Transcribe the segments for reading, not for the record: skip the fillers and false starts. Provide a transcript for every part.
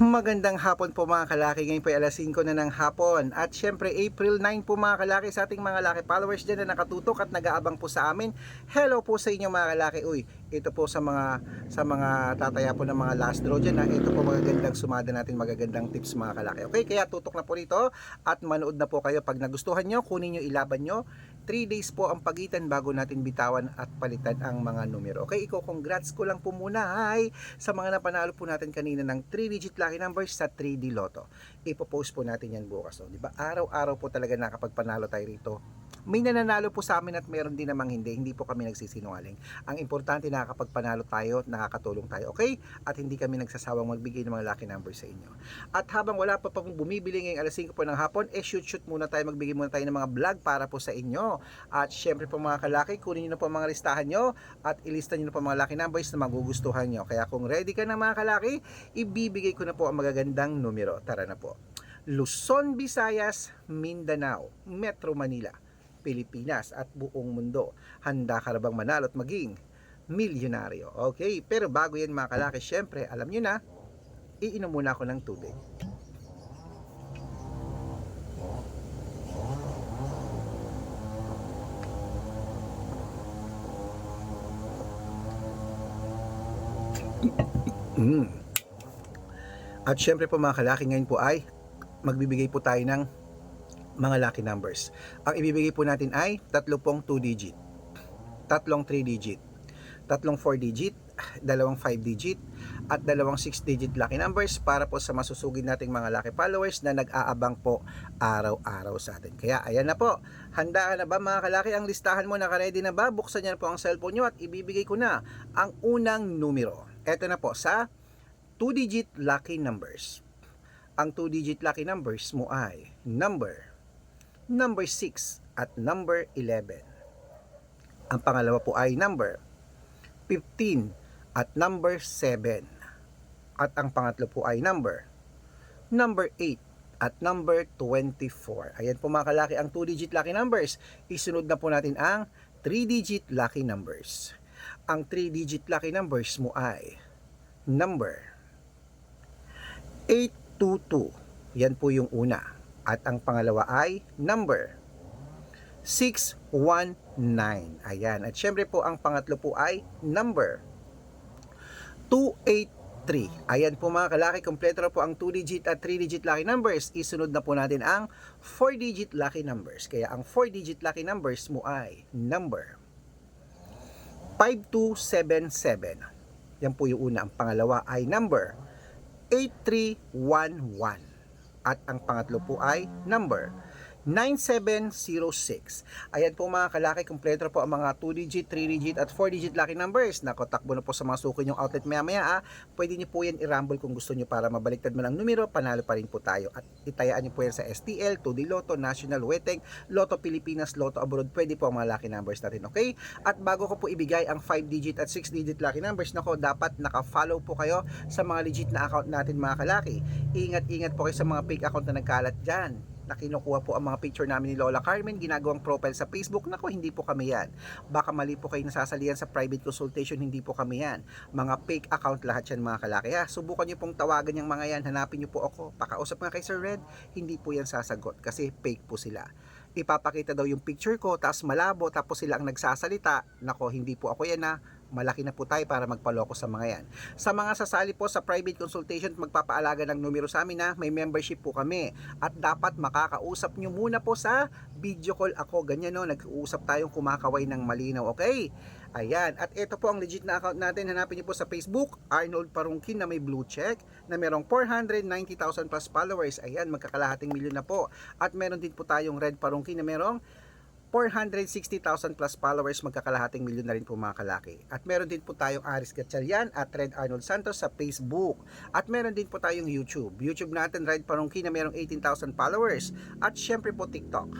Magandang hapon po mga kalaki. Ngayon po ay alas 5 na ng hapon. At syempre April 9 po mga kalaki sa ating mga laki followers dyan na nakatutok at nag-aabang po sa amin. Hello po sa inyo mga kalaki. Uy, ito po sa mga tataya po ng mga last draw dyan. Ito po magagandang sumada natin, magagandang tips mga kalaki. Okay, kaya tutok na po rito at manood na po kayo. Pag nagustuhan nyo, kunin nyo, ilaban nyo. 3 days po ang pagitan bago natin bitawan at palitan ang mga numero. Okay, congrats ko lang po muna sa mga napanalo po natin kanina ng 3-digit lucky numbers sa 3D Lotto. Ipopost po natin yan bukas. So, di ba? Araw-araw po talaga nakapagpanalo tayo rito. May nananalo po sa amin at meron din namang hindi. Hindi po kami nagsisinungaling. Ang importante nakakapagpanalo tayo, nakakatulong tayo. Okay? At hindi kami nagsasawang magbigay ng mga lucky numbers sa inyo. At habang wala pa pong bumibili ngayong alas 5 po ng hapon, shoot muna tayo, magbigay muna tayo ng mga vlog para po sa inyo. At syempre po mga kalaki, kunin nyo na po mga listahan nyo at ilista nyo na po mga lucky numbers na magugustuhan nyo. Kaya kung ready ka na mga kalaki, ibibigay ko na po ang magagandang numero. Tara na po. Luzon, Visayas, Mindanao, Metro Manila, Pilipinas at buong mundo. Handa ka na bang manalo at maging milyonaryo? Okay, pero bago yan mga kalaki, syempre alam nyo na, iinom muna ako ng tubig. At syempre po mga kalaki, ngayon po ay magbibigay po tayo ng mga lucky numbers. Ang ibibigay po natin ay tatlong 2 digit, tatlong 3 digit, tatlong 4 digit, dalawang 5 digit, at dalawang 6 digit lucky numbers para po sa masusugid nating mga lucky followers na nag-aabang po araw-araw sa atin. Kaya ayan na po, handa na ba mga kalaki? Ang listahan mo, naka-ready na ba? Buksan niyo na po ang cellphone nyo at ibibigay ko na ang unang numero. Ito na po sa 2 digit lucky numbers. Ang 2 digit lucky numbers mo ay number 6 at number 11. Ang pangalawa po ay number 15 at number 7. At ang pangatlo po ay number 8 at number 24. Ayan po mga kalaki ang 2 digit lucky numbers. Isunod na po natin ang 3 digit lucky numbers. Ang 3 digit lucky numbers mo ay number 822. Yan po yung una. At ang pangalawa ay number 619. Ayan. At syempre po ang pangatlo po ay number 283. Ayan po mga kalaki, kompleto na po ang 2 digit at 3 digit lucky numbers. Isunod na po natin ang 4 digit lucky numbers. Kaya ang 4 digit lucky numbers mo ay number 5277. Yan po yung una. Ang pangalawa ay number 8311. At ang pangatlo po ay number 9706. Ayan po mga kalaki, kompleto po ang mga 2 digit, 3 digit at 4 digit lucky numbers. Nako, takbo na po sa mga suki yung outlet maya. Pwede niyo po yan i-rumble kung gusto niyo para mabaliktad man ang numero, panalo pa rin po tayo. At itayaan niyo po yan sa STL, 2D Lotto, National Weteng, Lotto Pilipinas, Lotto Abroad. Pwede po ang mga lucky numbers natin, okay? At bago ko po ibigay ang 5 digit at 6 digit lucky numbers, nako, dapat naka-follow po kayo sa mga legit na account natin mga kalaki. Ingat po kayo sa mga fake account na nagkalat dyan, na kinukuha po ang mga picture namin ni Lola Carmen, ginagawang profile sa Facebook. Nako, hindi po kami yan. Baka mali po kayo nasasalihan sa private consultation, hindi po kami yan. Mga fake account lahat yan mga kalaki. Subukan nyo pong tawagan yung mga yan, hanapin nyo po ako, pakausap nga kay Sir Red, hindi po yan sasagot kasi fake po sila. Ipapakita daw yung picture ko, tapos malabo, tapos sila ang nagsasalita. Nako, hindi po ako yan malaki na po tayo para magpaloko sa mga yan. Sa mga sasali po sa private consultation at magpapaalaga ng numero sa amin may membership po kami. At dapat makakausap nyo muna po sa video call ako. Ganyan nag-uusap tayong kumakaway ng malinaw, okay? Ayan, at ito po ang legit na account natin. Hanapin niyo po sa Facebook, Arnold Parungkin na may blue check, na merong 490,000 plus followers. Ayan, magkakalahating milyon na po. At meron din po tayong Red Parungkin na merong 460,000 plus followers, magkakalahating milyon na rin po mga kalaki. At meron din po tayong Aris Gatchalian at Red Arnold Santos sa Facebook. At meron din po tayong YouTube natin, Red Parungkin na merong 18,000 followers. At syempre po TikTok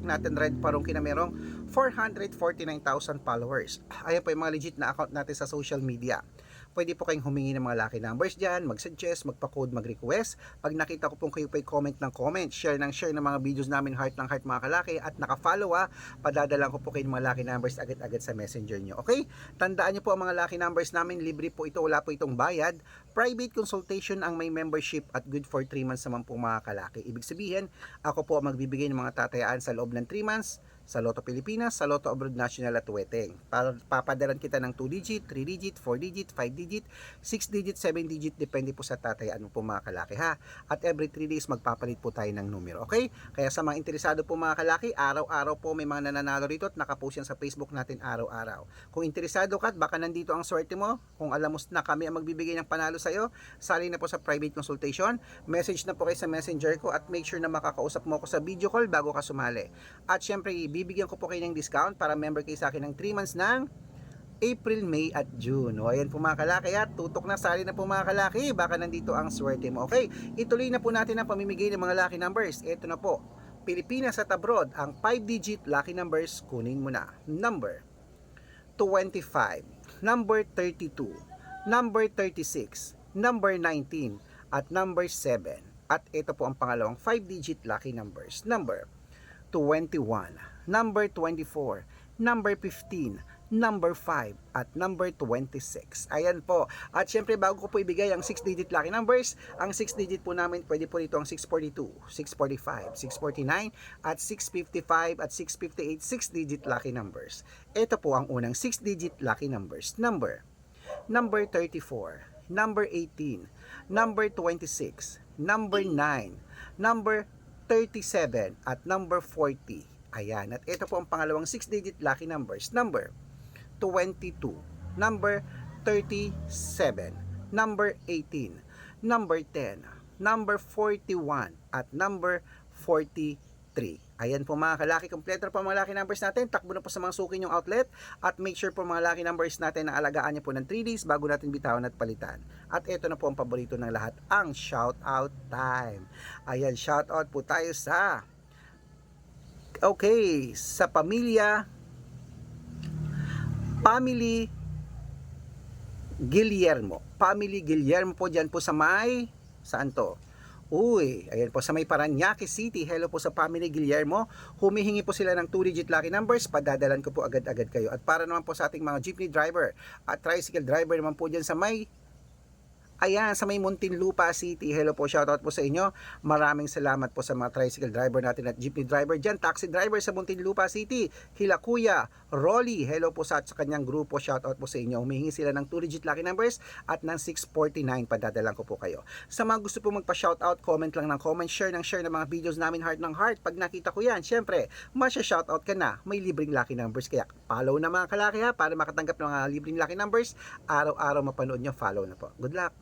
natin, Red Parungkin na merong 449,000 followers. Ayan po yung mga legit na account natin sa social media. pwede po kayong humingi ng mga lucky numbers dyan, mag-suggest, magpa-code, mag-request. Pag nakita ko pong kayo pa comment ng comment, share ng mga videos namin, heart ng heart mga kalaki, at naka-follow padadalan ko po kayo ng mga lucky numbers agad-agad sa messenger nyo. Okay? Tandaan nyo po ang mga lucky numbers namin, libre po ito, wala po itong bayad. Private consultation ang may membership at good for 3 months naman po mga kalaki. Ibig sabihin, ako po ang magbibigay ng mga tatayaan sa loob ng 3 months sa Lotto Pilipinas, sa Lotto Abroad National at Weteng. Para papadalan kita ng 2 digit, 3 digit, 4 digit, 5 digit, 6 digit, 7 digit, depende po sa tatayaan mo po mga kalaki ha. At every 3 days magpapalit po tayo ng numero, okay? Kaya sa mga interesado po mga kalaki, araw-araw po may mga nananalo rito at nakapost yan sa Facebook natin araw-araw. Kung interesado ka at baka nandito ang swerte mo, kung alam mo na kami ang magbibigay ng panalo sa'yo, sali na po sa private consultation, message na po kayo sa messenger ko at make sure na makakausap mo ako sa video call bago ka sumali. At syempre, bibigyan ko po kayo ng discount para member kayo sa akin ng 3 months ng April, May at June. O ayan po mga kalaki, at tutok na, sali na po mga kalaki, baka nandito ang swerte mo. Okay, ituloy na po natin ang pamimigay ng mga lucky numbers. Ito na po, Pilipinas at abroad, ang 5-digit lucky numbers, kunin mo na. Number 25, number 32, number 36, number 19, at number 7. At ito po ang pangalawang 5-digit lucky numbers. Number 21, number 24, number 15, number 5, at number 26. Ayan po. At syempre, bago ko po ibigay ang 6-digit lucky numbers, ang 6-digit po namin, pwede po dito ang 642, 645, 649, at 655, at 658, 6-digit lucky numbers. Ito po ang unang 6-digit lucky numbers. Number 34, number 18, number 26, number 9, number 37, at number 40. Ayan. At ito po ang pangalawang 6-digit lucky numbers. Number 22, number 37, number 18, number 10, number 41, at number 43. Ayan po mga kalaki, kompleto po mga lucky numbers natin. Takbo na po sa mga suki nyong outlet at make sure po mga lucky numbers natin na alagaan nyo po ng 3 days bago natin bitawan at palitan. At ito na po ang paborito ng lahat, ang shout out time. Ayan, shout out po tayo sa sa Family Guillermo po dyan po sa may, saan to? Uy, ayan po sa may Parañaque City. Hello po sa Family Guillermo. Humihingi po sila ng 2-digit lucky numbers. Padadalan ko po agad-agad kayo. At para naman po sa ating mga jeepney driver at tricycle driver naman po dyan sa may Muntinlupa City. Hello po, shoutout po sa inyo. Maraming salamat po sa mga tricycle driver natin at jeepney driver dyan. Taxi driver sa Muntinlupa City, Hila Kuya, Rolly. Hello po sa kanyang grupo. Shoutout po sa inyo. Humihingi sila ng 2-digit lucky numbers at ng 649. Padadalan ko po kayo. Sa mga gusto po magpa-shoutout, comment lang ng comment, share ng mga videos namin, heart ng heart. Pag nakita ko yan, syempre, masya-shoutout ka na. May libreng lucky numbers. Kaya follow na mga kalaki ha, para makatanggap ng mga libreng lucky numbers. Araw-araw mapanood nyo, follow na po. Good luck!